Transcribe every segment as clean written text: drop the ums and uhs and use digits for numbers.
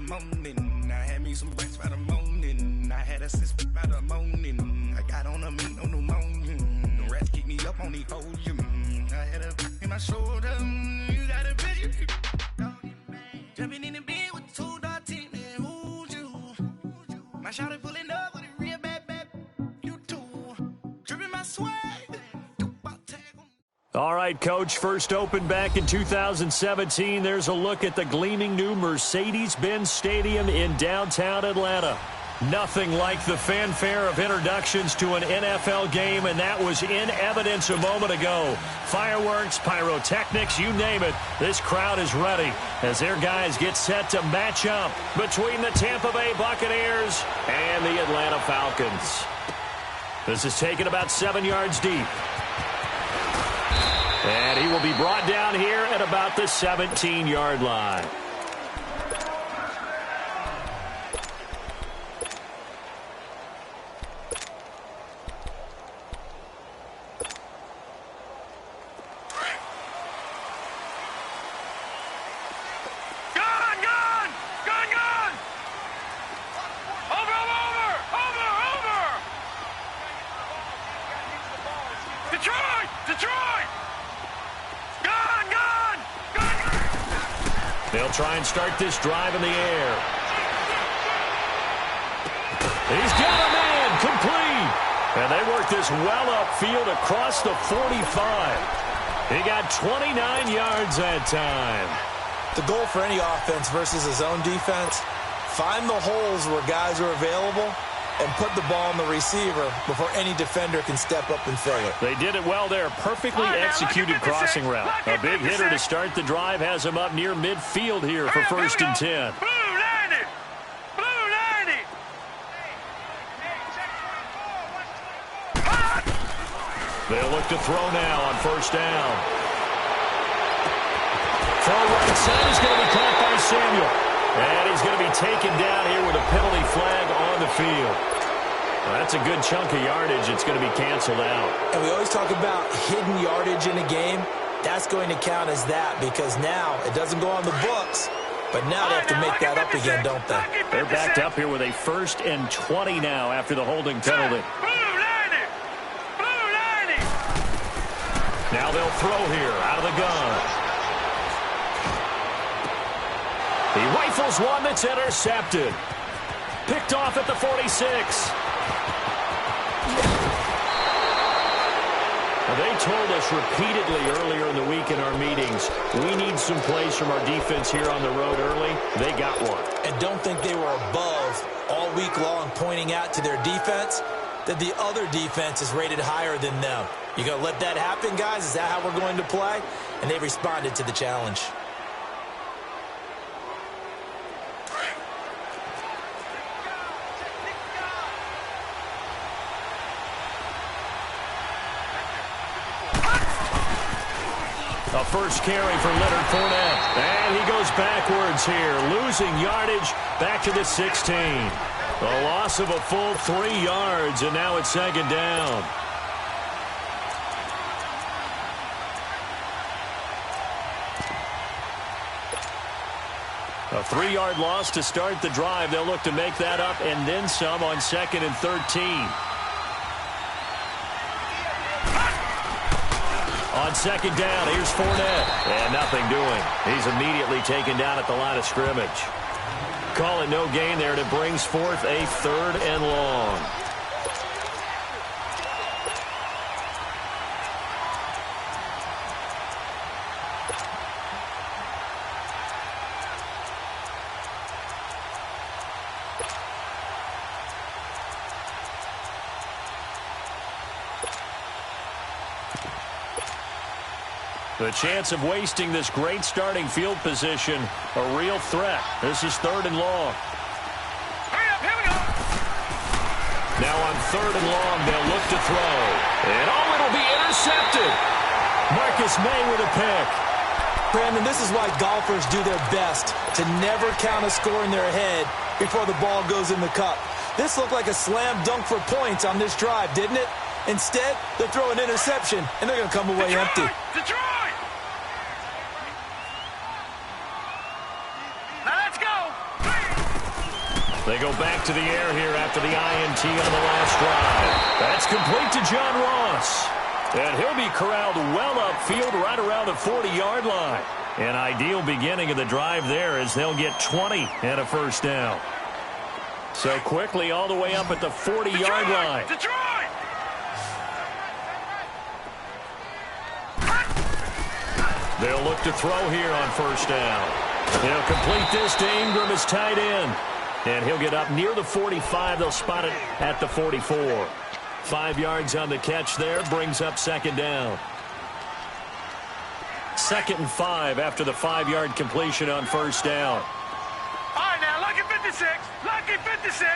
morning. I had me some bites by the morning. I had a sis by the morning. I got on a meat, no pneumonia. The rats keep me up on the podium. I had a in my shoulder. You got a bitch. Jumping in the bed with 2 dark teeth. Who's you? My shawty pulling up with a real bad. You too. Dripping my swag. All right, Coach, first opened back in 2017. There's a look at the gleaming new Mercedes-Benz Stadium in downtown Atlanta. Nothing like the fanfare of introductions to an NFL game, and that was in evidence a moment ago. Fireworks, pyrotechnics, you name it. This crowd is ready as their guys get set to match up between the Tampa Bay Buccaneers and the Atlanta Falcons. This is taken about 7 yards deep. And he will be brought down here at about the 17-yard line. They'll try and start this drive in the air. He's got a man complete. And they work this well upfield across the 45. He got 29 yards that time. The goal for any offense versus a zone defense, find the holes where guys are available and put the ball on the receiver before any defender can step up and fill it. They did it well there. Perfectly executed crossing route. A big hitter to start the drive has him up near midfield here for 1st and 10. They'll look to throw now on 1st down. Throw right side is going to be caught by Samuel. And he's going to be taken down here with a penalty flag on the field. Well, that's a good chunk of yardage. It's going to be canceled out. And we always talk about hidden yardage in a game. That's going to count as that because now it doesn't go on the books, but now they have to make that up again, don't they? They're backed up here with a 1st and 20 now after the holding penalty. Now they'll throw here out of the gun. He rifles one that's intercepted. Picked off at the 46. They told us repeatedly earlier in the week in our meetings, we need some plays from our defense here on the road early. They got one. And don't think they were above all week long pointing out to their defense that the other defense is rated higher than them. You going to let that happen, guys? Is that how we're going to play? And they responded to the challenge. A first carry for Leonard Fournette. And he goes backwards here, losing yardage back to the 16. A loss of a full 3 yards, and now it's 2nd down. A 3-yard loss to start the drive. They'll look to make that up and then some on 2nd and 13. On 2nd down, here's Fournette. And nothing doing. He's immediately taken down at the line of scrimmage. Call it no gain there, and it brings forth a 3rd and long. The chance of wasting this great starting field position, a real threat. This is 3rd and long. Hurry up, here we go. Now on 3rd and long, they'll look to throw. And it'll be intercepted. Marcus May with a pick. Brandon, this is why golfers do their best to never count a score in their head before the ball goes in the cup. This looked like a slam dunk for points on this drive, didn't it? Instead, they'll throw an interception, and they're going to come away empty. Detroit! Now let's go! They go back to the air here after the INT on the last drive. That's complete to John Ross. And he'll be corralled well upfield right around the 40-yard line. An ideal beginning of the drive there as they'll get 20 and a first down. So quickly all the way up at the 40-yard line. Detroit! They'll look to throw here on first down. He'll complete this to Ingram as tight end. And he'll get up near the 45. They'll spot it at the 44. 5 yards on the catch there, brings up second down. 2nd and 5 after the 5-yard completion on first down. All right, now, lucky 56. Lucky 56.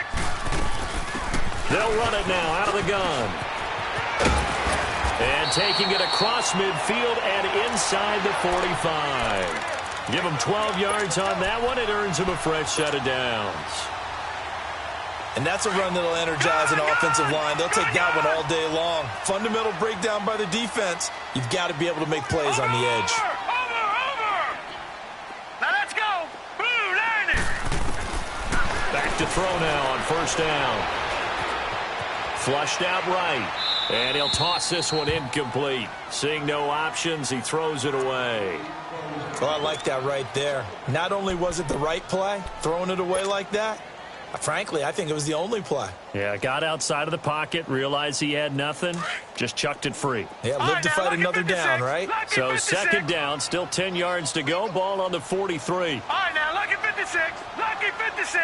They'll run it now out of the gun. And taking it across midfield and inside the 45. Give them 12 yards on that one. It earns them a fresh set of downs. And that's a run that'll energize an offensive line. They'll take that one all day long. Fundamental breakdown by the defense. You've got to be able to make plays on the edge. Over! Now let's go. Blue, there it is. Back to throw now on first down. Flushed out right. And he'll toss this one incomplete. Seeing no options, he throws it away. Well, I like that right there. Not only was it the right play, throwing it away like that, frankly, I think it was the only play. Yeah, got outside of the pocket, realized he had nothing, just chucked it free. Yeah, live to fight another down, right? So second down, still 10 yards to go, ball on the 43. All right, now, lucky 56. Lucky 56.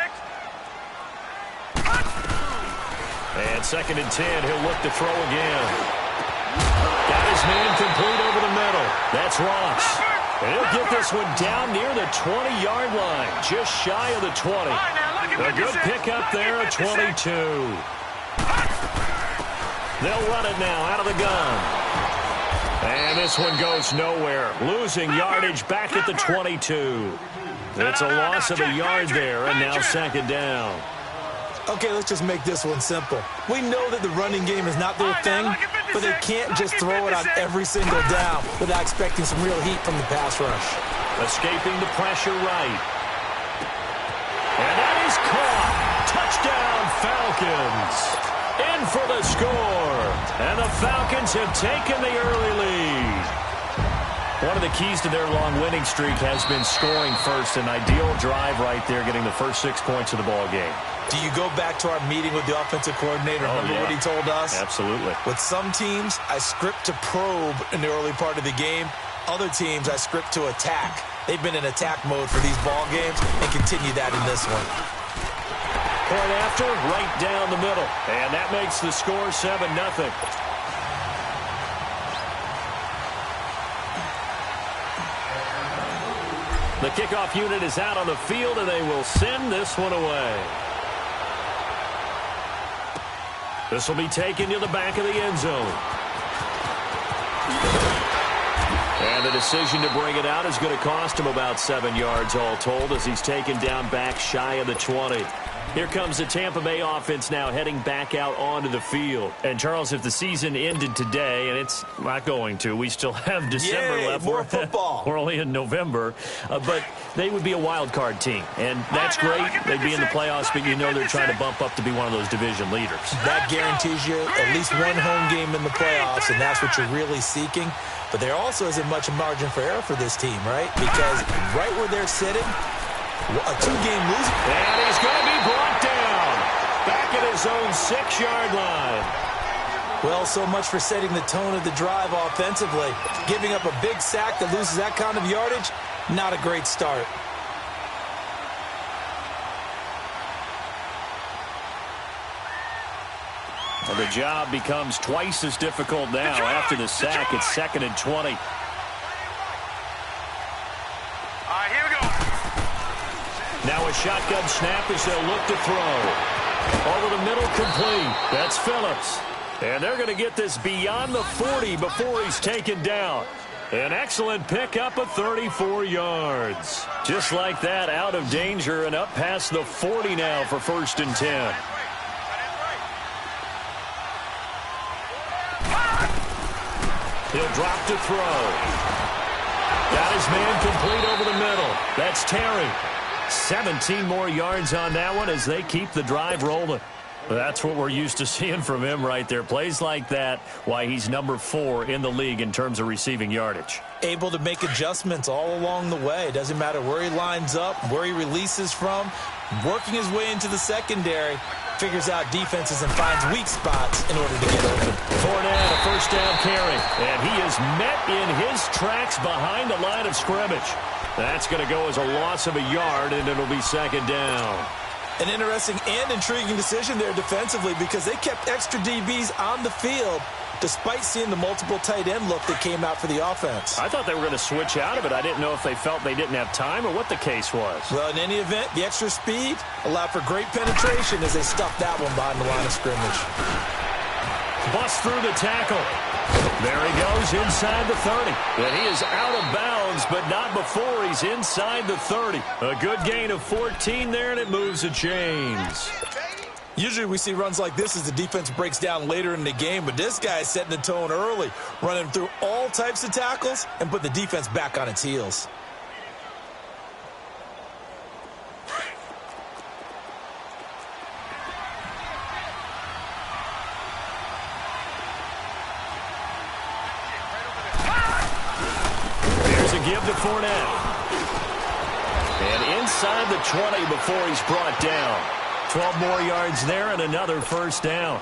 And 2nd and 10, he'll look to throw again. Got his man complete over the middle. That's Ross. And he'll get this one down near the 20-yard line, just shy of the 20. A good pickup there at 22. They'll run it now out of the gun. And this one goes nowhere, losing yardage back at the 22. It's a loss of a yard there, and now second down. Okay, let's just make this one simple. We know that the running game is not their thing, but they can't just throw it on every single down without expecting some real heat from the pass rush. Escaping the pressure right. And that is caught. Touchdown, Falcons. In for the score. And the Falcons have taken the early lead. One of the keys to their long winning streak has been scoring first. An ideal drive right there, getting the first 6 points of the ball game. Do you go back to our meeting with the offensive coordinator? Remember what he told us? Absolutely. With some teams, I script to probe in the early part of the game. Other teams, I script to attack. They've been in attack mode for these ball games and continue that in this one. Point after, right down the middle. And that makes the score 7-0. The kickoff unit is out on the field, and they will send this one away. This will be taken to the back of the end zone. And the decision to bring it out is going to cost him about 7 yards all told as he's taken down back shy of the 20. Here comes the Tampa Bay offense now heading back out onto the field. And, Charles, if the season ended today, and it's not going to, we still have December left. More football. We're only in November. But they would be a wild card team. And that's great. They'd be in the playoffs, but you know they're trying to bump up to be one of those division leaders. That guarantees you at least one home game in the playoffs, and that's what you're really seeking. But there also isn't much margin for error for this team, right? Because right where they're sitting, a 2-game losing. And he's going to be brought down back at his own 6-yard line. Well, so much for setting the tone of the drive offensively. Giving up a big sack that loses that kind of yardage, not a great start. Well, the job becomes twice as difficult now after the sack. It's 2nd and 20. All right, here we go. Now a shotgun snap as they'll look to throw. Over the middle, complete. That's Phillips. And they're going to get this beyond the 40 before he's taken down. An excellent pickup of 34 yards. Just like that, out of danger and up past the 40 now for 1st and 10. He'll drop to throw. Got his man complete over the middle. That's Terry. 17 more yards on that one as they keep the drive rolling. That's what we're used to seeing from him right there. Plays like that, why he's number 4 in the league in terms of receiving yardage. Able to make adjustments all along the way. Doesn't matter where he lines up, where he releases from, working his way into the secondary, figures out defenses and finds weak spots in order to get open. Fournette, a first down carry, and he is met in his tracks behind the line of scrimmage. That's going to go as a loss of a yard, and it'll be second down. An interesting and intriguing decision there defensively because they kept extra DBs on the field despite seeing the multiple tight end look that came out for the offense. I thought they were going to switch out of it. I didn't know if they felt they didn't have time or what the case was. Well, in any event, the extra speed allowed for great penetration as they stuffed that one behind the line of scrimmage. Bust through the tackle. There he goes inside the 30. And he is out of bounds, but not before he's inside the 30. A good gain of 14 there, and it moves the chains. Usually we see runs like this as the defense breaks down later in the game, but this guy is setting the tone early, running through all types of tackles and put the defense back on its heels. Give to Fournette. And inside the 20 before he's brought down. 12 more yards there and another first down.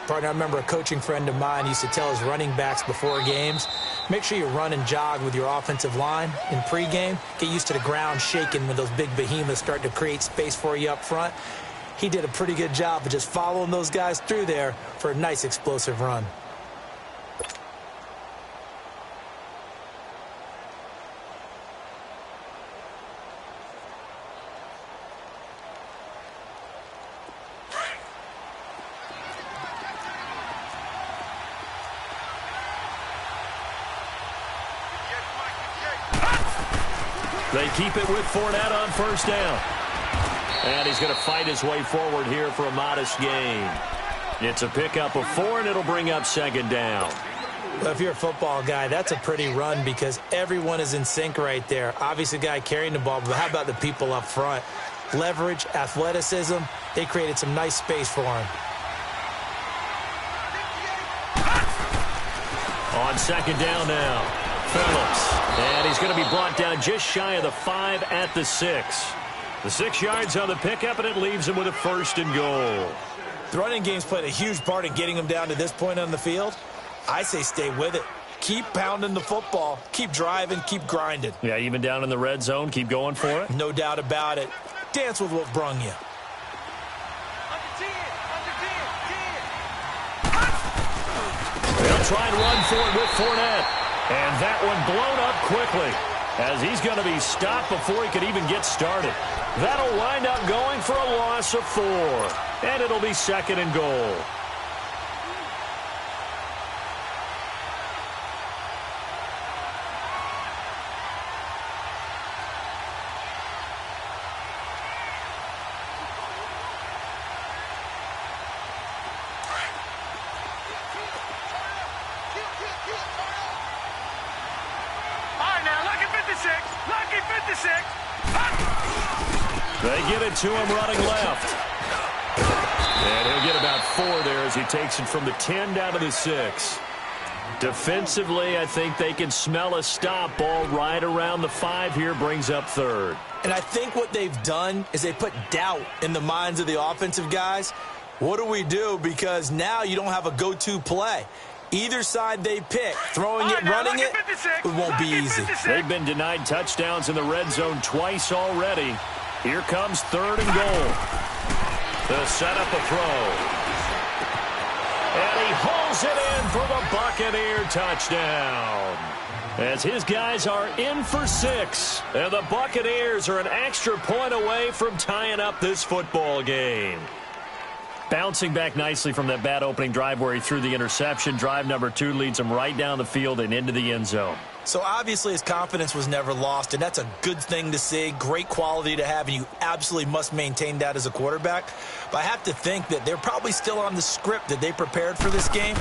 Partner, I remember a coaching friend of mine used to tell his running backs before games, make sure you run and jog with your offensive line in pregame. Get used to the ground shaking when those big behemoths start to create space for you up front. He did a pretty good job of just following those guys through there for a nice explosive run. They keep it with Fournette on first down. And he's going to fight his way forward here for a modest gain. It's a pickup of 4, and it'll bring up second down. Well, if you're a football guy, that's a pretty run because everyone is in sync right there. Obviously, the guy carrying the ball, but how about the people up front? Leverage, athleticism, they created some nice space for him. On second down now. Phillips, and he's going to be brought down just shy of the 5 at the 6. The 6 yards on the pickup, and it leaves him with a first and goal. The running game's played a huge part in getting him down to this point on the field. I say stay with it. Keep pounding the football. Keep driving. Keep grinding. Yeah, even down in the red zone, keep going for it. No doubt about it. Dance with what brung you. They'll try and run for it with Fournette. And that one blown up quickly as he's going to be stopped before he could even get started. That'll wind up going for a loss of 4. And it'll be second and goal. They get it to him running left. And he'll get about 4 there as he takes it from the 10 down to the 6. Defensively, I think they can smell a stop ball right around the 5 here, brings up 3rd. And I think what they've done is they put doubt in the minds of the offensive guys. What do we do? Because now you don't have a go-to play. Either side they pick, throwing it, running it, it won't be easy. They've been denied touchdowns in the red zone twice already. Here comes 3rd and goal. They'll set up a throw. And he hauls it in for the Buccaneer touchdown. As his guys are in for 6. And the Buccaneers are an extra point away from tying up this football game. Bouncing back nicely from that bad opening drive where he threw the interception. Drive number 2 leads him right down the field and into the end zone. So obviously his confidence was never lost, and that's a good thing to see, great quality to have, and you absolutely must maintain that as a quarterback. But I have to think that they're probably still on the script that they prepared for this game.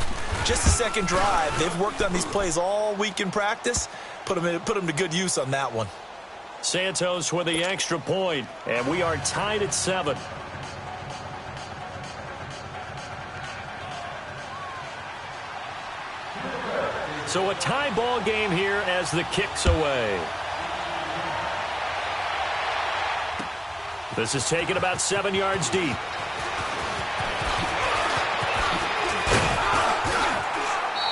Just the second drive, they've worked on these plays all week in practice, put them to good use on that one. Santos with the extra point, and we are tied at 7. So a tie ball game here as the kick's away. This is taken about 7 yards deep.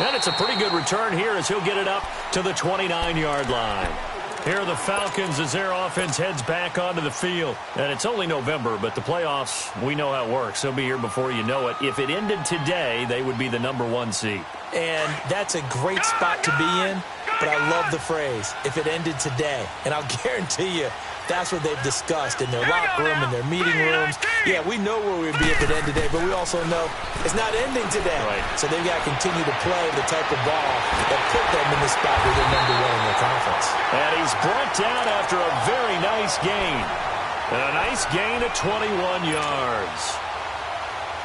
And it's a pretty good return here as he'll get it up to the 29-yard line. Here are the Falcons as their offense heads back onto the field. And it's only November, but the playoffs, we know how it works. They'll be here before you know it. If it ended today, they would be the #1 seed. And that's a great spot to be in, but I love the phrase, if it ended today. And I'll guarantee you, that's what they've discussed in their locker room, in their meeting rooms. Yeah, we know where we'd be if it ended today, but we also know it's not ending today. Right. So they've got to continue to play the type of ball that put them in the spot where they're #1 in their conference. And he's brought down after a very nice gain. And a nice gain of 21 yards.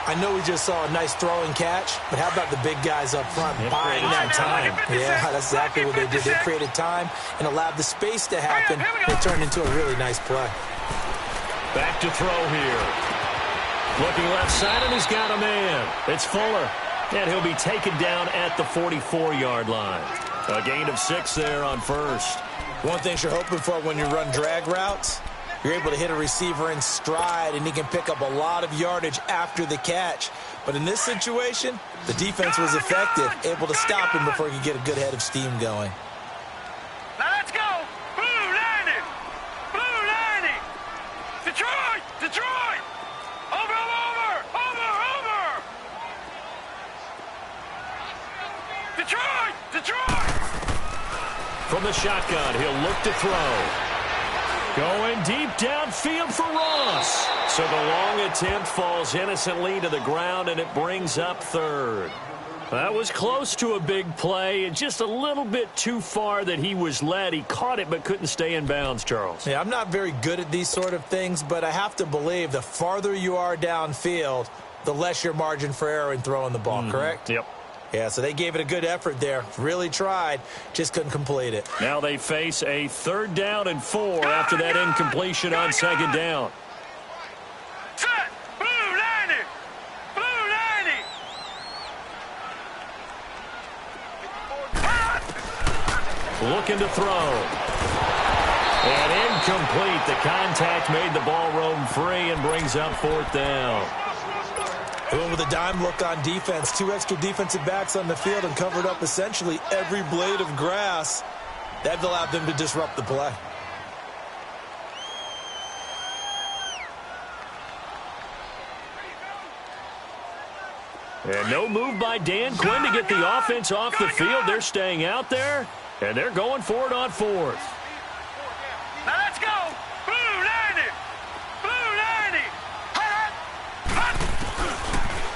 I know we just saw a nice throwing catch, but how about the big guys up front buying that time? Yeah, that's exactly what they did. They created time and allowed the space to happen. It turned into a really nice play. Back to throw here. Looking left side, and he's got a man. It's Fuller. And he'll be taken down at the 44-yard line. A gain of 6 there on first. One thing you're hoping for when you run drag routes, you're able to hit a receiver in stride, and he can pick up a lot of yardage after the catch. But in this situation, the defense was effective, able to stop him before he could get a good head of steam going. Now let's go. Blue 90. Blue 90. Detroit. Detroit. Over, over, over, over. Detroit. Detroit. From the shotgun, he'll look to throw. Going deep downfield for Ross. So the long attempt falls innocently to the ground, and it brings up 3rd. That was close to a big play, and just a little bit too far that he was led. He caught it but couldn't stay in bounds, Charles. Yeah, I'm not very good at these sort of things, but I have to believe the farther you are downfield, the less your margin for error in throwing the ball, correct? Yep. Yeah, so they gave it a good effort there. Really tried, just couldn't complete it. Now they face a 3rd down and 4 after that incompletion on 2nd down. Set. Blue 90. Blue 90. Looking to throw. And incomplete. The contact made the ball roam free and brings up 4th down. Went with a dime look on defense. 2 extra defensive backs on the field and covered up essentially every blade of grass. That allowed them to disrupt the play. And no move by Dan Quinn to get the offense off the field. They're staying out there, and they're going for it on 4th. Now let's go. Blue 90. Blue 90.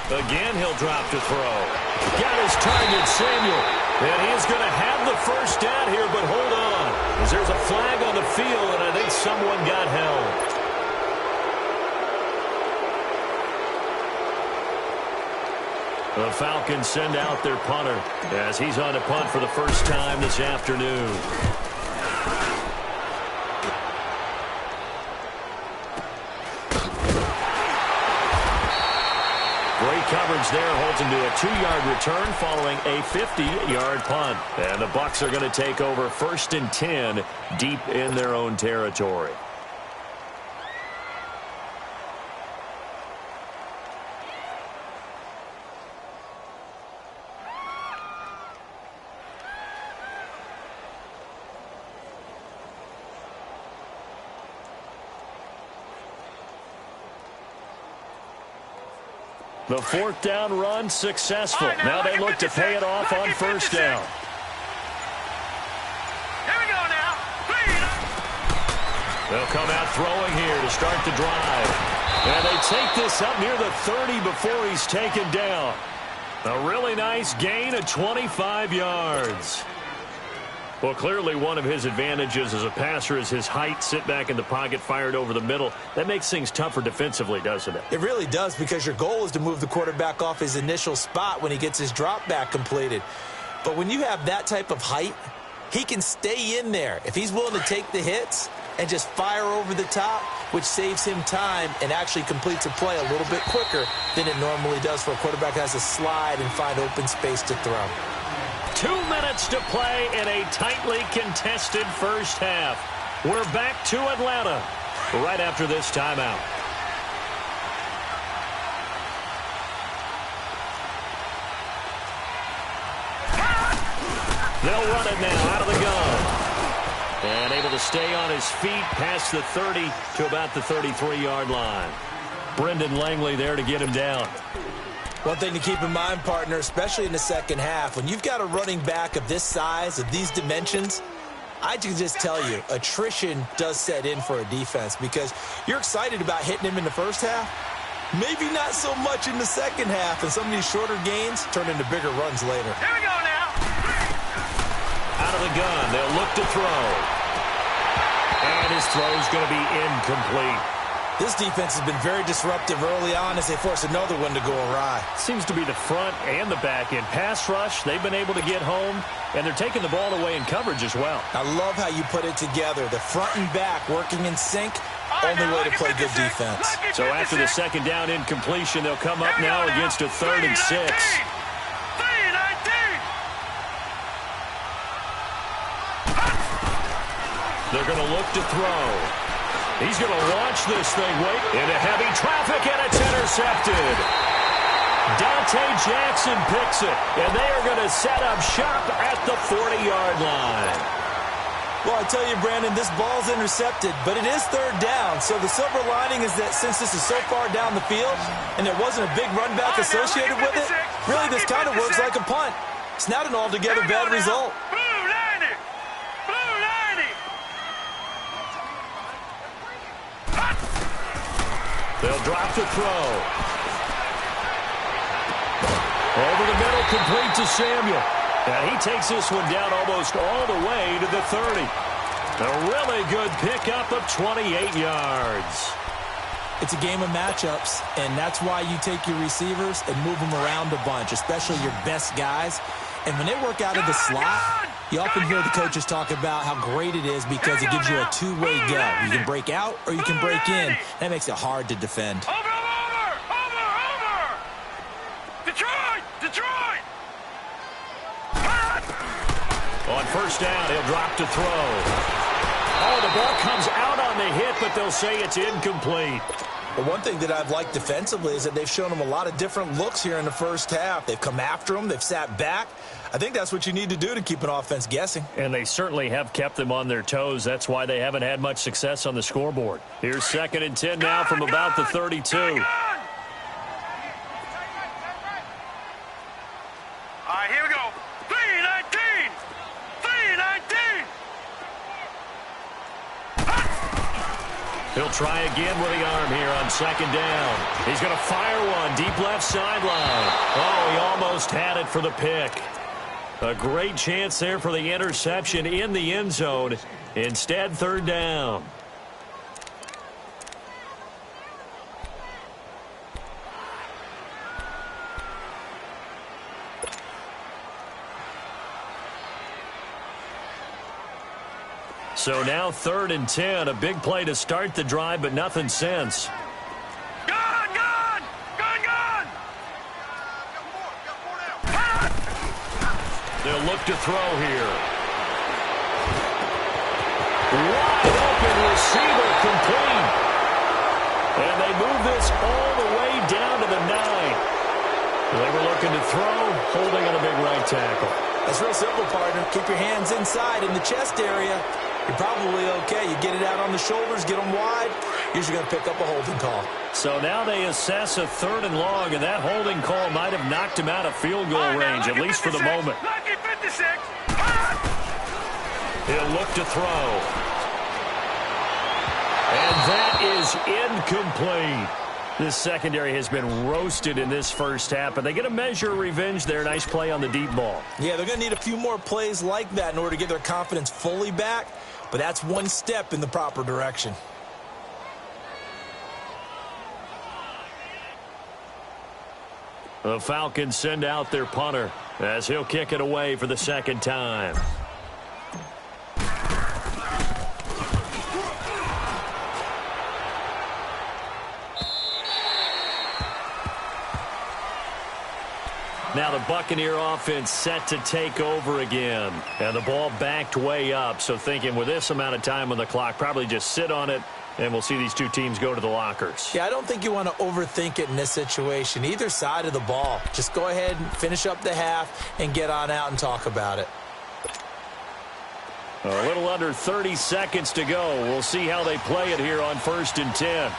Again, he'll drop to throw. Got his target, Samuel. And he is going to have the 1st down here, but hold on. As there's a flag on the field, and I think someone got held. The Falcons send out their punter as he's on to punt for the first time this afternoon. Great coverage there, holds him to a 2-yard return following a 50-yard punt. And the Bucs are going to take over 1st and 10 deep in their own territory. The 4th down run successful. Now they look to pay it off on 1st down. Here we go now. They'll come out throwing here to start the drive. And they take this up near the 30 before he's taken down. A really nice gain of 25 yards. Well, clearly one of his advantages as a passer is his height. Sit back in the pocket, fired over the middle. That makes things tougher defensively, doesn't it? It really does, because your goal is to move the quarterback off his initial spot when he gets his drop back completed. But when you have that type of height, he can stay in there. If he's willing to take the hits, and just fire over the top, which saves him time and actually completes a play a little bit quicker than it normally does for a quarterback that has to slide and find open space to throw. 2 minutes to play in a tightly contested first half. We're back to Atlanta right after this timeout. They'll run it now out of the gun. And able to stay on his feet past the 30 to about the 33-yard line. Brendan Langley there to get him down. One thing to keep in mind, partner, especially in the second half, when you've got a running back of this size, of these dimensions, I can just tell you, attrition does set in for a defense because you're excited about hitting him in the first half. Maybe not so much in the second half, and some of these shorter gains turn into bigger runs later. Here we go now. Out of the gun, they'll look to throw. And his throw's going to be incomplete. This defense has been very disruptive early on as they force another one to go awry. Seems to be the front and the back end. Pass rush, they've been able to get home, and they're taking the ball away in coverage as well. I love how you put it together. The front and back working in sync, only way to play good defense. So after the second down incompletion, they'll come up now against a 3rd and 6. They're going to look to throw. He's going to launch this thing. Wait, into heavy traffic, and it's intercepted. Dante Jackson picks it, and they are going to set up shop at the 40-yard line. Well, I tell you, Brandon, this ball's intercepted, but it is 3rd down. So the silver lining is that since this is so far down the field and there wasn't a big run back associated with it, really this kind of works like a punt. It's not an altogether bad result. They'll drop the throw. Over the middle, complete to Samuel. And he takes this one down almost all the way to the 30. A really good pickup of 28 yards. It's a game of matchups, and that's why you take your receivers and move them around a bunch, especially your best guys. And when they work out of the slot, you often hear the coaches talk about how great it is because it gives you a two-way go. You can break out or you can break in. That makes it hard to defend. Over! Detroit! On first down, he'll drop to throw. Oh, the ball comes out on the hit, but they'll say it's incomplete. Well, one thing that I've liked defensively is that they've shown them a lot of different looks here in the first half. They've come after them. They've sat back. I think that's what you need to do to keep an offense guessing. And they certainly have kept them on their toes. That's why they haven't had much success on the scoreboard. Here's 2nd and 10 now from about the 32. All right, here we go. 3-19. He'll try again with the arm here on 2nd down. He's going to fire one deep left sideline. Oh, he almost had it for the pick. A great chance there for the interception in the end zone. Instead, 3rd down. So now 3rd and 10. A big play to start the drive, but nothing since. They'll look to throw here. Wide open receiver complete. And they move this all the way down to the 9. They were looking to throw, holding on a big right tackle. That's real simple, partner. Keep your hands inside in the chest area. You're probably okay. You get it out on the shoulders, get them wide. Usually going to pick up a holding call. So now they assess a 3rd and long, and that holding call might have knocked him out of field goal range, at least for the moment. He'll look to throw. And that is incomplete. This secondary has been roasted in this first half, but they get a measure of revenge there. Nice play on the deep ball. Yeah, they're going to need a few more plays like that in order to get their confidence fully back, but that's one step in the proper direction. The Falcons send out their punter as he'll kick it away for the 2nd time. Now the Buccaneer offense set to take over again. And the ball backed way up, so thinking with this amount of time on the clock, probably just sit on it, and we'll see these two teams go to the lockers. Yeah, I don't think you want to overthink it in this situation. Either side of the ball. Just go ahead and finish up the half and get on out and talk about it. A little under 30 seconds to go. We'll see how they play it here on 1st and 10.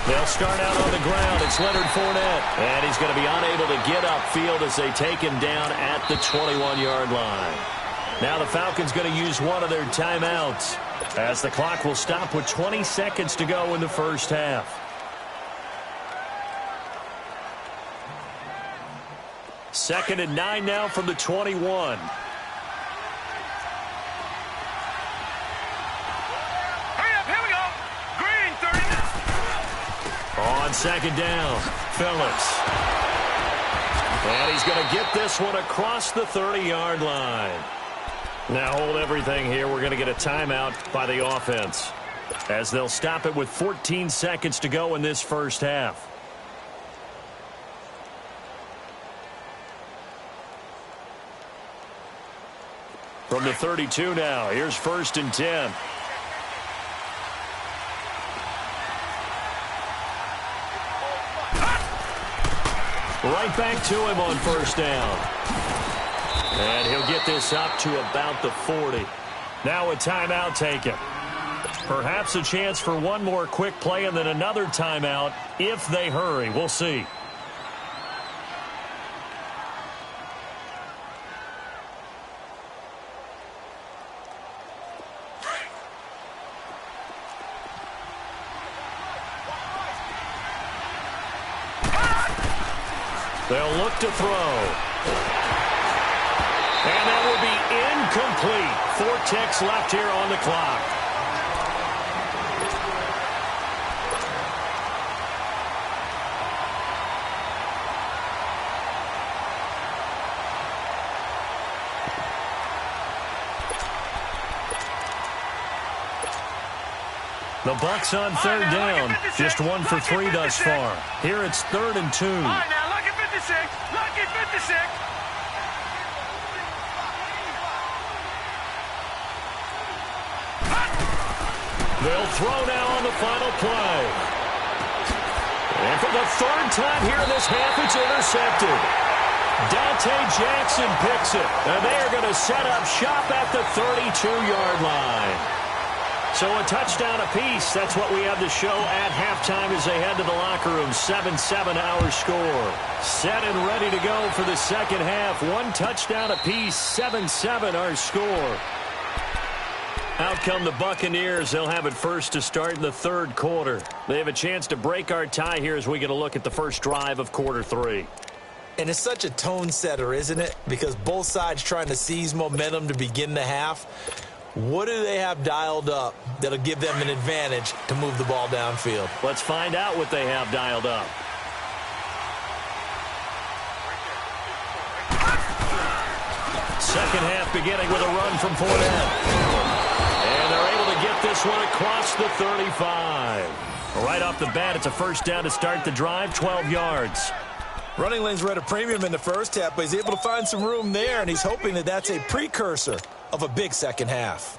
They'll start out on the ground. It's Leonard Fournette. And he's going to be unable to get upfield as they take him down at the 21-yard line. Now the Falcons going to use one of their timeouts as the clock will stop with 20 seconds to go in the first half. Second and 9 now from the 21. On second down, Phillips. And he's going to get this one across the 30-yard line. Now hold everything here. We're going to get a timeout by the offense as they'll stop it with 14 seconds to go in this first half. From the 32 now, here's 1st and 10. Right back to him on 1st down. And he'll get this up to about the 40. Now a timeout taken. Perhaps a chance for one more quick play and then another timeout if they hurry. We'll see. They'll look to throw. And that will be incomplete. 4 ticks left here on the clock. The Bucs on 3rd down. Just 1 for 3 thus far. Here it's 3rd and 2. All right, now, lucky 56. Lucky 56. They'll throw now on the final play. And for the 3rd time here in this half, it's intercepted. Dante Jackson picks it. And they are going to set up shop at the 32-yard line. So a touchdown apiece. That's what we have to show at halftime as they head to the locker room. 7-7 our score. Set and ready to go for the second half. 1 touchdown apiece. 7-7 our score. Out come the Buccaneers. They'll have it first to start in the 3rd quarter. They have a chance to break our tie here as we get a look at the first drive of quarter 3. And it's such a tone setter, isn't it? Because both sides trying to seize momentum to begin the half. What do they have dialed up that'll give them an advantage to move the ball downfield? Let's find out what they have dialed up. Second half beginning with a run from Fournette. And they're able to get this one across the 35. Right off the bat, it's a 1st down to start the drive, 12 yards. Running lanes were at a premium in the first half, but he's able to find some room there, and he's hoping that that's a precursor of a big second half.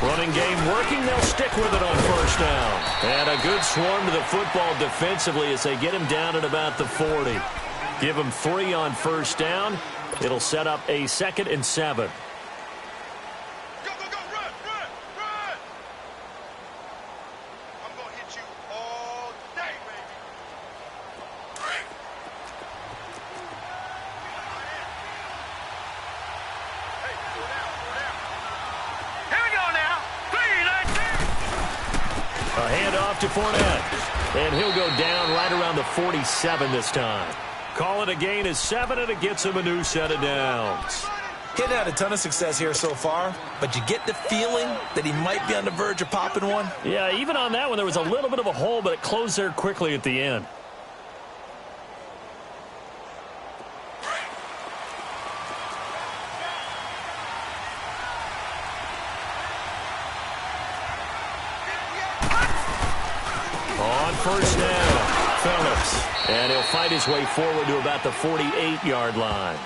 Running game working. They'll stick with it on 1st down. And a good swarm to the football defensively as they get him down at about the 40. Give him 3 on 1st down. It'll set up a 2nd and 7. Go, go, go, run, run, run. I'm going to hit you all day, baby. Hey, slow down, slow down. Here we go now. 3, 19. A handoff to Fournette. And he'll go down right around the 47 this time. Call it a gain of 7, and it gets him a new set of downs. He hadn't had a ton of success here so far, but you get the feeling that he might be on the verge of popping one. Yeah, even on that one, there was a little bit of a hole, but it closed there quickly at the end. On first down, Phillips. And he'll fight his way forward to about the 48-yard line.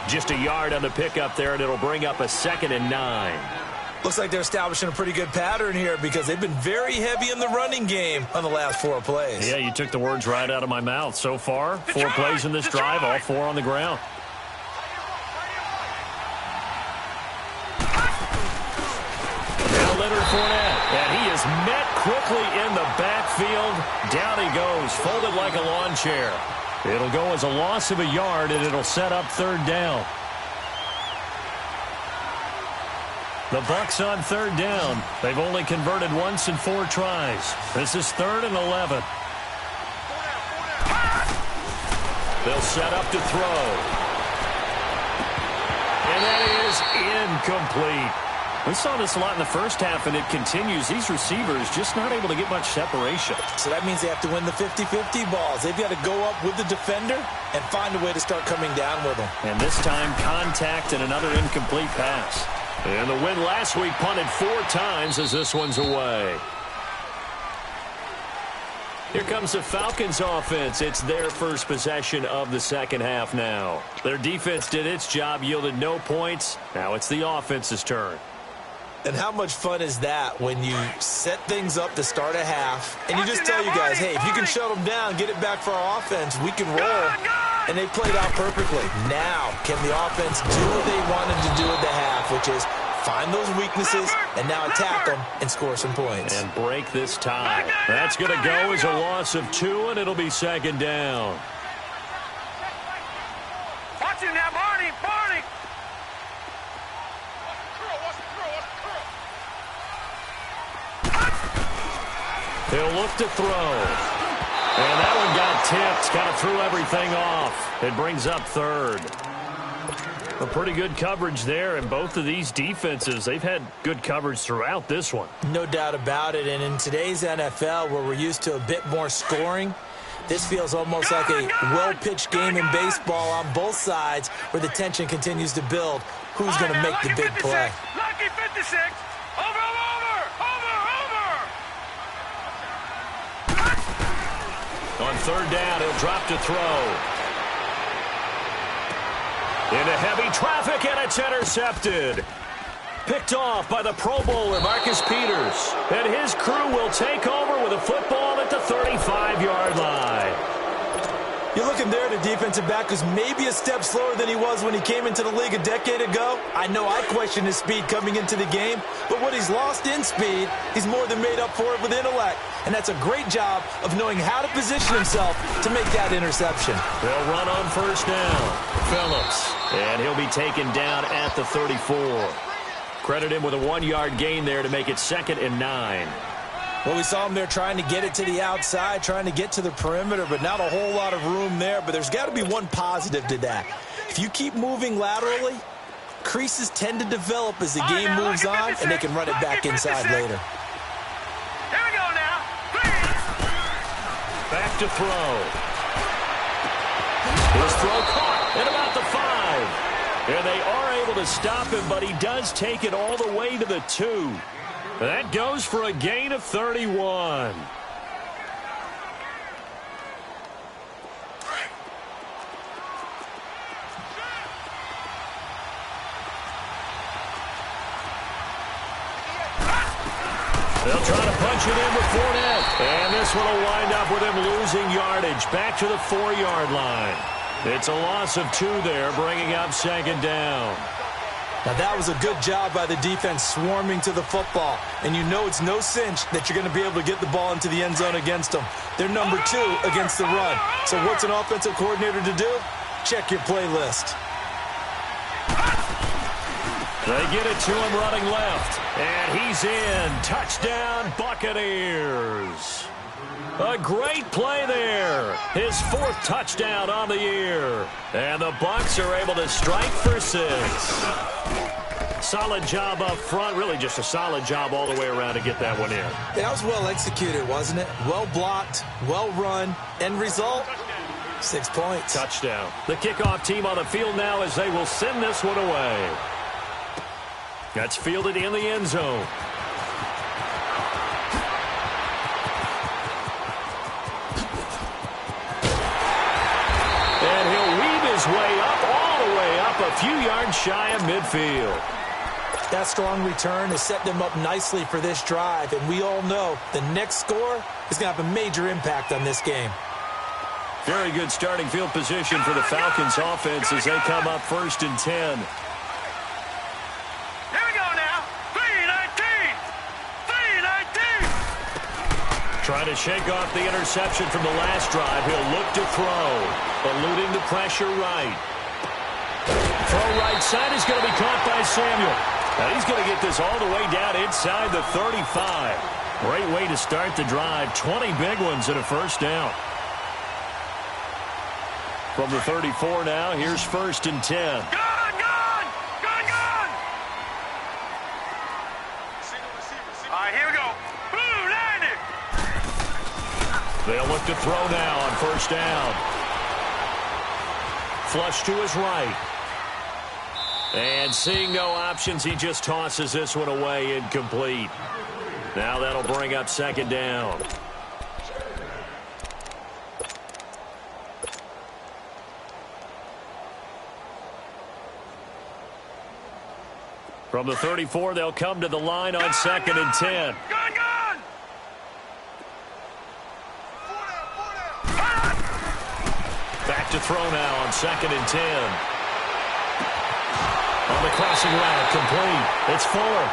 Just a yard on the pickup there, and it'll bring up a 2nd and 9. Looks like they're establishing a pretty good pattern here because they've been very heavy in the running game on the last 4 plays. Yeah, you took the words right out of my mouth. So far, 4 plays in this drive, all 4 on the ground. Now Leonard Fournette, and he is met quickly in the backfield. Down he goes, folded like a lawn chair. It'll go as a loss of a yard, and it'll set up 3rd down. The Bucs on 3rd down. They've only converted once in 4 tries. This is 3rd and 11. They'll set up to throw. And that is incomplete. We saw this a lot in the first half, and it continues. These receivers just not able to get much separation. So that means they have to win the 50-50 balls. They've got to go up with the defender and find a way to start coming down with them. And this time, contact and another incomplete pass. And the win last week punted 4 times as this one's away. Here comes the Falcons offense. It's their first possession of the second half now. Their defense did its job, yielded no points. Now it's the offense's turn. And how much fun is that when you set things up to start a half and you just tell you guys, hey, if you can shut them down, get it back for our offense, we can roll. And they played out perfectly. Now, can the offense do what they wanted to do at the half, which is find those weaknesses and now attack them and score some points. And break this tie. That's going to go as a loss of 2, and it'll be 2nd down. Watch him now, Barney, Barney. He'll look to throw. And that one got tipped. Kind of threw everything off. It brings up 3rd. A pretty good coverage there, and both of these defenses, they've had good coverage throughout this one. No doubt about it, and in today's NFL, where we're used to a bit more scoring, this feels almost like a well-pitched game in baseball on both sides where the tension continues to build. Who's going to make the big play? Lucky 56. Over. On 3rd down, he'll drop to throw. Into heavy traffic, and it's intercepted. Picked off by the Pro Bowler, Marcus Peters. And his crew will take over with a football at the 35-yard line. You're looking there at a defensive back who's maybe a step slower than he was when he came into the league a decade ago. I know I questioned his speed coming into the game, but what he's lost in speed, he's more than made up for it with intellect. And that's a great job of knowing how to position himself to make that interception. They'll run on 1st down. Phillips. And he'll be taken down at the 34. Credit him with a 1-yard gain there to make it 2nd and 9. Well, we saw him there trying to get it to the outside, trying to get to the perimeter, but not a whole lot of room there. But there's got to be one positive to that. If you keep moving laterally, creases tend to develop as the game moves on, and they can run it back inside later. Here we go now. Back to throw. His throw caught at about the 5. And they are able to stop him, but he does take it all the way to the 2. That goes for a gain of 31. They'll try to punch it in with Fournette. And this one will wind up with him losing yardage back to the 4-yard line. It's a loss of 2 there, bringing up 2nd down. Now, that was a good job by the defense swarming to the football. And you know it's no cinch that you're going to be able to get the ball into the end zone against them. They're number 2 against the run. So what's an offensive coordinator to do? Check your playlist. They get it to him running left. And he's in. Touchdown, Buccaneers. A great play there. His 4th touchdown on the year. And the Bucs are able to strike for 6. Solid job up front. Really just a solid job all the way around to get that one in. That was well executed, wasn't it? Well blocked, well run. End result, 6 points. Touchdown. The kickoff team on the field now as they will send this one away. That's fielded in the end zone. his way up, all the way up, a few yards shy of midfield. That strong return has set them up nicely for this drive, and we all know the next score is going to have a major impact on this game. Very good starting field position for the Falcons offense as they come up 1st and 10. Here we go now. 3-19. 3-19. Trying to shake off the interception from the last drive. He'll look to throw, eluding the pressure right. Throw right side is going to be caught by Samuel. And he's going to get this all the way down inside the 35. Great way to start the drive. 20 big ones and a first down. From the 34 now, here's 1st and 10. Gone! All right, here we go. Blue, 90. They'll look to throw now on 1st down. Flush to his right. And seeing no options, he just tosses this one away, incomplete. Now that'll bring up 2nd down. From the 34, they'll come to the line on 2nd and 10. Gone! Back to throw now on 2nd and 10. On the crossing route, complete. It's Fuller.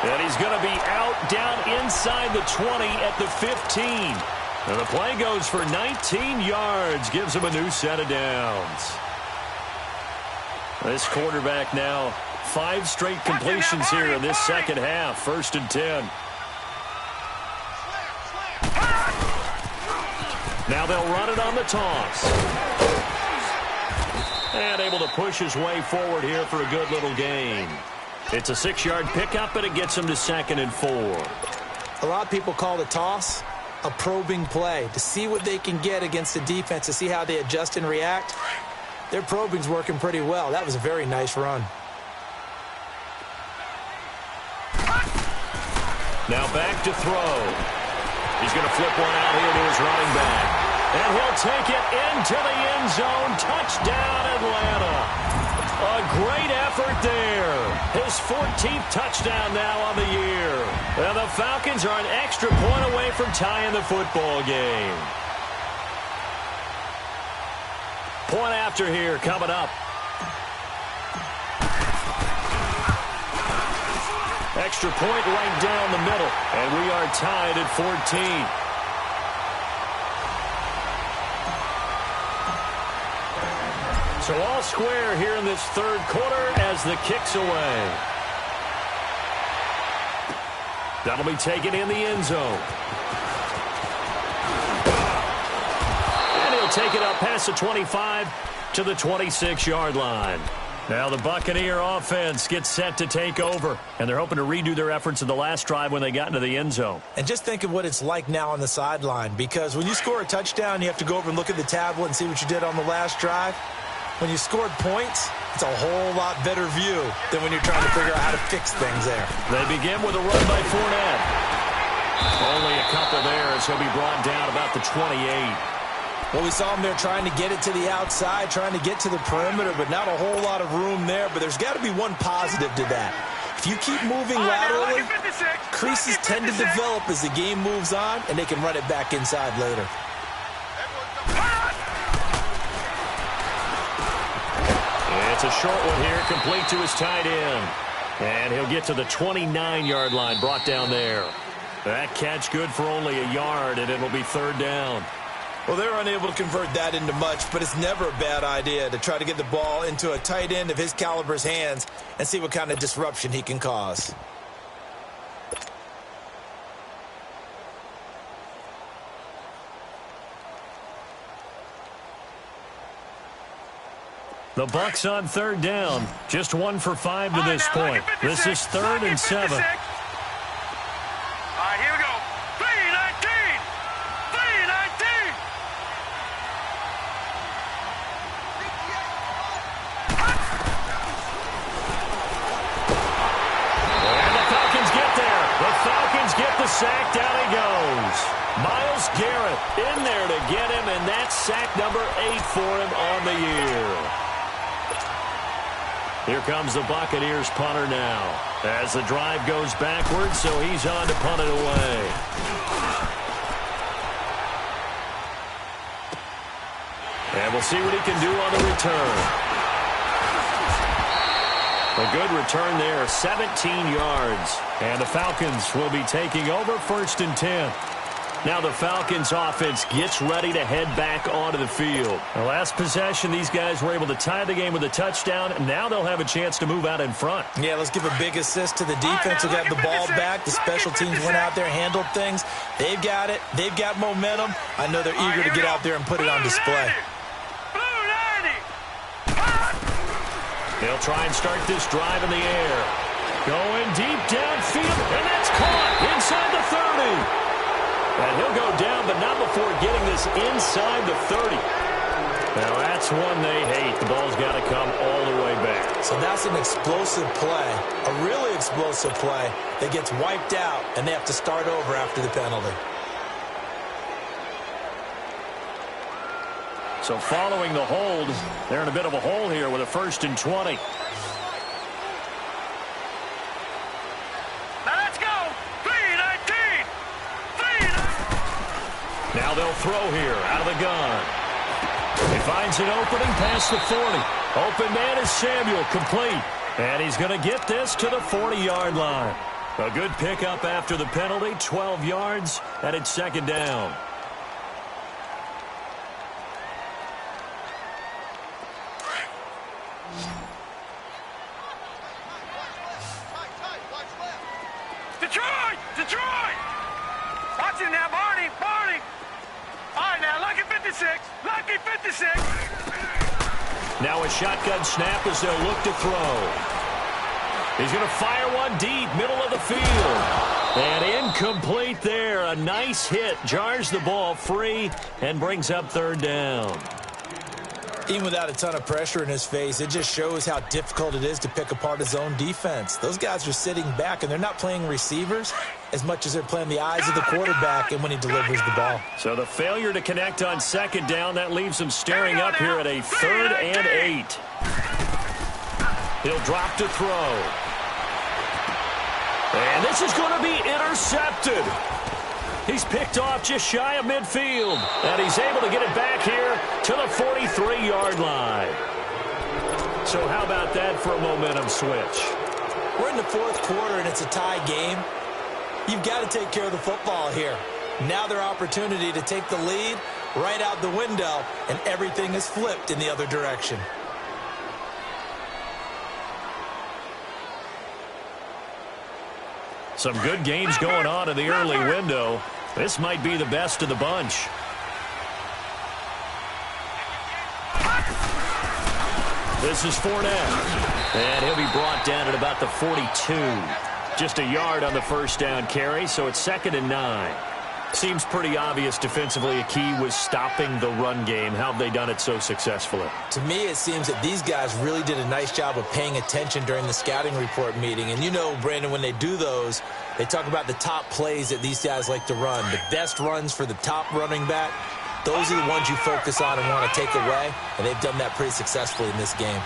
And he's going to be out down inside the 20 at the 15. And the play goes for 19 yards. Gives him a new set of downs. This quarterback now 5 straight completions here in this second half. 1st and 10. Now they'll run it on the toss. And able to push his way forward here for a good little gain. It's a 6-yard pickup, and it gets him to 2nd and 4. A lot of people call the toss a probing play to see what they can get against the defense, to see how they adjust and react. Their probing's working pretty well. That was a very nice run. Now back to throw. He's going to flip one out here to his running back. And he'll take it into the end zone. Touchdown, Atlanta. A great effort there. His 14th touchdown now on the year. And the Falcons are an extra point away from tying the football game. Point after here coming up. Extra point right down the middle. And we are tied at 14. So all square here in this 3rd quarter as the kick's away. That'll be taken in the end zone. And he'll take it up past the 25 to the 26-yard line. Now the Buccaneer offense gets set to take over, and they're hoping to redo their efforts in the last drive when they got into the end zone. And just think of what it's like now on the sideline, because when you score a touchdown, you have to go over and look at the tablet and see what you did on the last drive. When you scored points, it's a whole lot better view than when you're trying to figure out how to fix things there. They begin with a run by Fournette. Only a couple there as he'll be brought down about the 28. Well, we saw him there trying to get it to the outside, trying to get to the perimeter, but not a whole lot of room there. But there's got to be one positive to that. If you keep moving laterally, creases tend to develop as the game moves on, and they can run it back inside later. It's a short one here, complete to his tight end. And he'll get to the 29-yard line, brought down there. That catch good for only a yard, and it'll be 3rd down. Well, they're unable to convert that into much, but it's never a bad idea to try to get the ball into a tight end of his caliber's hands and see what kind of disruption he can cause. The Bucs on 3rd down. Just 1 for 5 to this point. This is 3rd and 7. All right, here we go. 3-19. 3-19. And the Falcons get there. The Falcons get the sack. Down he goes. Myles Garrett in there to get him, and that's sack number 8 for him on the year. Here comes the Buccaneers punter now. As the drive goes backwards, so he's on to punt it away. And we'll see what he can do on the return. A good return there, 17 yards. And the Falcons will be taking over 1st and 10. Now the Falcons offense gets ready to head back onto the field. The last possession, these guys were able to tie the game with a touchdown, and now they'll have a chance to move out in front. Yeah, let's give a big assist to the defense who got the ball back. The special teams went out there, handled things. They've got it. They've got momentum. I know they're eager to get out there and put it on display. They'll try and start this drive in the air. Going deep downfield, and that's caught inside the 30. And he'll go down, but not before getting this inside the 30. Now, that's one they hate. The ball's got to come all the way back. So that's an explosive play, a really explosive play that gets wiped out, and they have to start over after the penalty. So following the hold, they're in a bit of a hole here with a 1st and 20. Now they'll throw here out of the gun. He finds an opening past the 40. Open man is Samuel, complete. And he's going to get this to the 40-yard line. A good pickup after the penalty, 12 yards, and it's 2nd down. Detroit! Detroit! Watch it now, Barney! Barney! All right, now, lucky 56. Lucky 56. Now a shotgun snap as they'll look to throw. He's going to fire one deep, middle of the field. And incomplete there. A nice hit. Jars the ball free and brings up 3rd down. Even without a ton of pressure in his face, it just shows how difficult it is to pick apart his own defense. Those guys are sitting back, and they're not playing receivers as much as they're playing the eyes of the quarterback and when he delivers the ball. So the failure to connect on 2nd down, that leaves him staring up here at a 3rd and 8. He'll drop to throw. And this is going to be intercepted. He's picked off just shy of midfield. And he's able to get it back here to the 43-yard line. So how about that for a momentum switch? We're in the 4th quarter, and it's a tie game. You've got to take care of the football here. Now their opportunity to take the lead right out the window, and everything is flipped in the other direction. Some good games going on in the early window. This might be the best of the bunch. This is Fournette. And he'll be brought down at about the 42. Just a yard on the 1st down carry, so it's 2nd and 9. Seems pretty obvious defensively a key was stopping the run game. How have they done it so successfully? To me, it seems that these guys really did a nice job of paying attention during the scouting report meeting. And you know, Brandon, when they do those, they talk about the top plays that these guys like to run. The best runs for the top running back, those are the ones you focus on and want to take away. And they've done that pretty successfully in this game.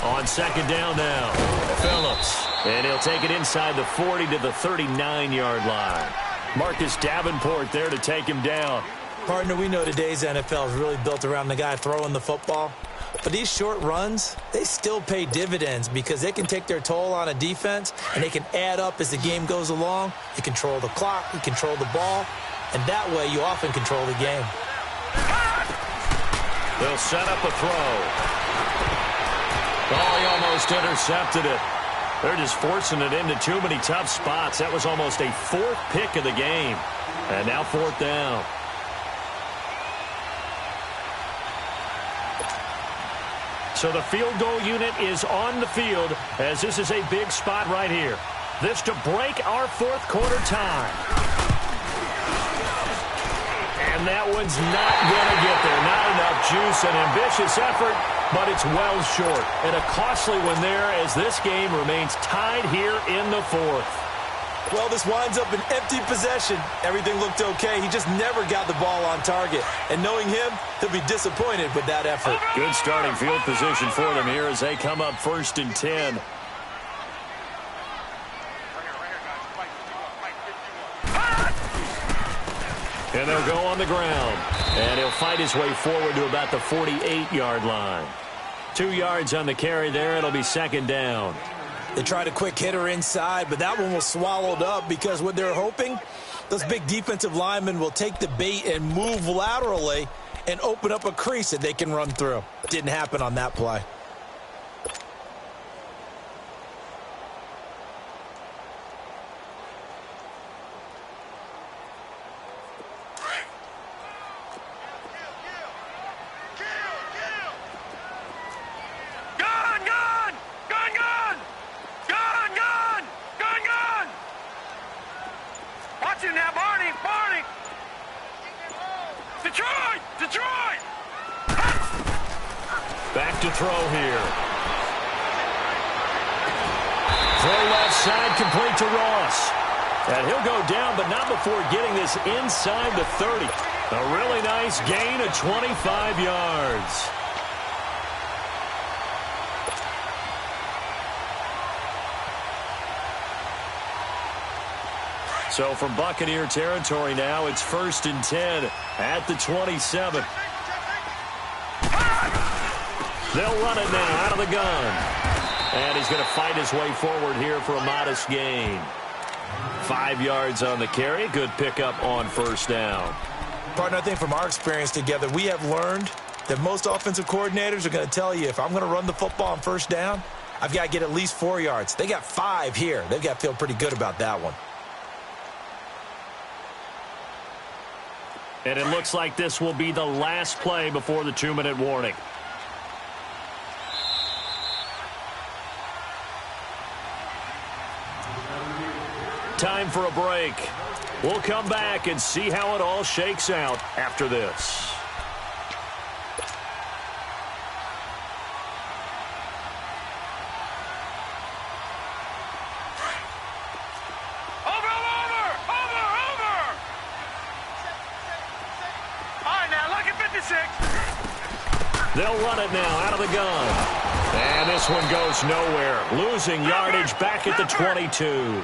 On 2nd down now, Phillips. And he'll take it inside the 40 to the 39-yard line. Marcus Davenport there to take him down. Partner, we know today's NFL is really built around the guy throwing the football. But these short runs, they still pay dividends because they can take their toll on a defense, and they can add up as the game goes along. You control the clock, you control the ball, and that way you often control the game. They'll set up a throw. Oh, he almost intercepted it. They're just forcing it into too many tough spots. That was almost a 4th pick of the game. And now 4th down. So the field goal unit is on the field as this is a big spot right here. This to break our 4th quarter tie. And that one's not going to get there. Not enough juice. An ambitious effort, but it's well short. And a costly one there as this game remains tied here in the 4th. Well, this winds up an empty possession. Everything looked okay. He just never got the ball on target. And knowing him, he'll be disappointed with that effort. Good starting field position for them here as they come up 1st and 10. And they'll go on the ground. And he'll fight his way forward to about the 48-yard line. 2 yards on the carry there. It'll be 2nd down. They tried a quick hitter inside, but that one was swallowed up because what they're hoping, those big defensive linemen will take the bait and move laterally and open up a crease that they can run through. Didn't happen on that play. Back to throw here. Throw left side, complete to Ross. And he'll go down, but not before getting this inside the 30. A really nice gain of 25 yards. So from Buccaneer territory now, it's 1st and 10 at the 27. They'll run it now out of the gun. And he's going to fight his way forward here for a modest gain. 5 yards on the carry. Good pickup on 1st down. Partner, I think from our experience together, we have learned that most offensive coordinators are going to tell you, if I'm going to run the football on 1st down, I've got to get at least 4 yards. They got 5 here. They've got to feel pretty good about that one. And it looks like this will be the last play before the 2-minute warning. Time for a break. We'll come back and see how it all shakes out after this. They'll run it now out of the gun. And this one goes nowhere. Losing yardage back at the 22.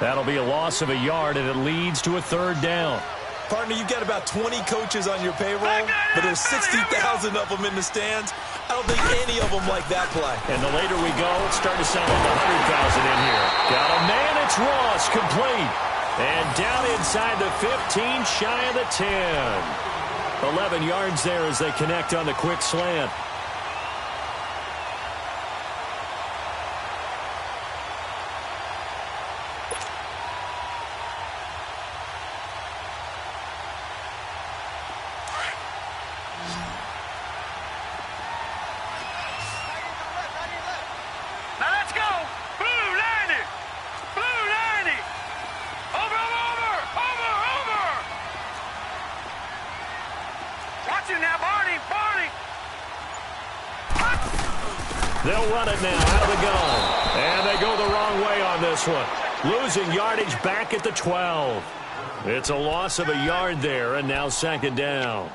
That'll be a loss of a yard, and it leads to a 3rd down. Partner, you've got about 20 coaches on your payroll, but there's 60,000 of them in the stands. I don't think any of them like that play. And the later we go, it's starting to sound like 100,000 in here. Got a man, it's Ross, complete. And down inside the 15, shy of the 10. 11 yards there as they connect on the quick slant. They'll run it now out of the gun. And they go the wrong way on this one. Losing yardage back at the 12. It's a loss of a yard there, and now 2nd down.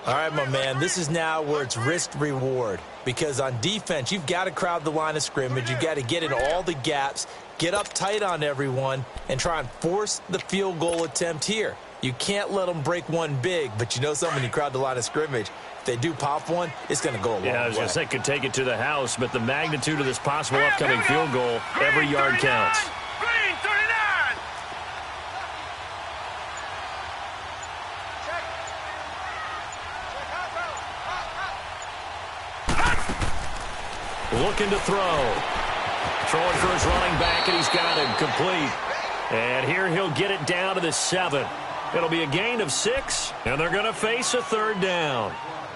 All right, my man, this is now where it's risk-reward. Because on defense, you've got to crowd the line of scrimmage. You've got to get in all the gaps, get up tight on everyone, and try and force the field goal attempt here. You can't let them break one big, but you know something, when you crowd the line of scrimmage, if they do pop one, it's going to go a long way. Yeah, I was going to say, could take it to the house, but the magnitude of this possible upcoming field goal, every yard counts. Green 39. Looking to throw. Throwing for his running back, and he's got him complete. And here he'll get it down to the 7. It'll be a gain of 6, and they're going to face a 3rd down.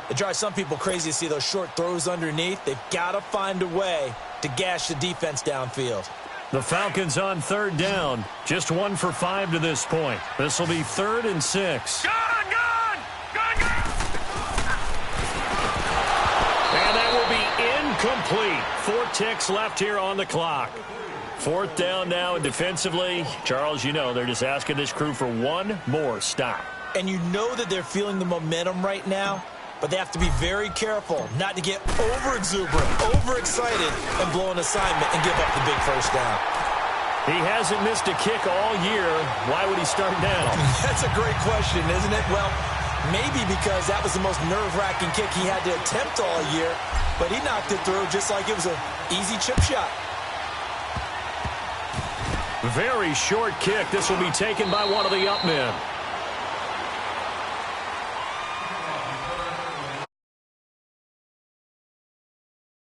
It drives some people crazy to see those short throws underneath. They've got to find a way to gash the defense downfield. The Falcons on 3rd down. Just 1 for 5 to this point. This will be 3rd and 6. Gun! And that will be incomplete. 4 ticks left here on the clock. 4th down now, and defensively, Charles, you know, they're just asking this crew for one more stop. And you know that they're feeling the momentum right now, but they have to be very careful not to get over-exuberant, overexcited, and blow an assignment and give up the big first down. He hasn't missed a kick all year. Why would he start now? That's a great question, isn't it? Well, maybe because that was the most nerve-wracking kick he had to attempt all year, but he knocked it through just like it was an easy chip shot. Very short kick. This will be taken by one of the up men.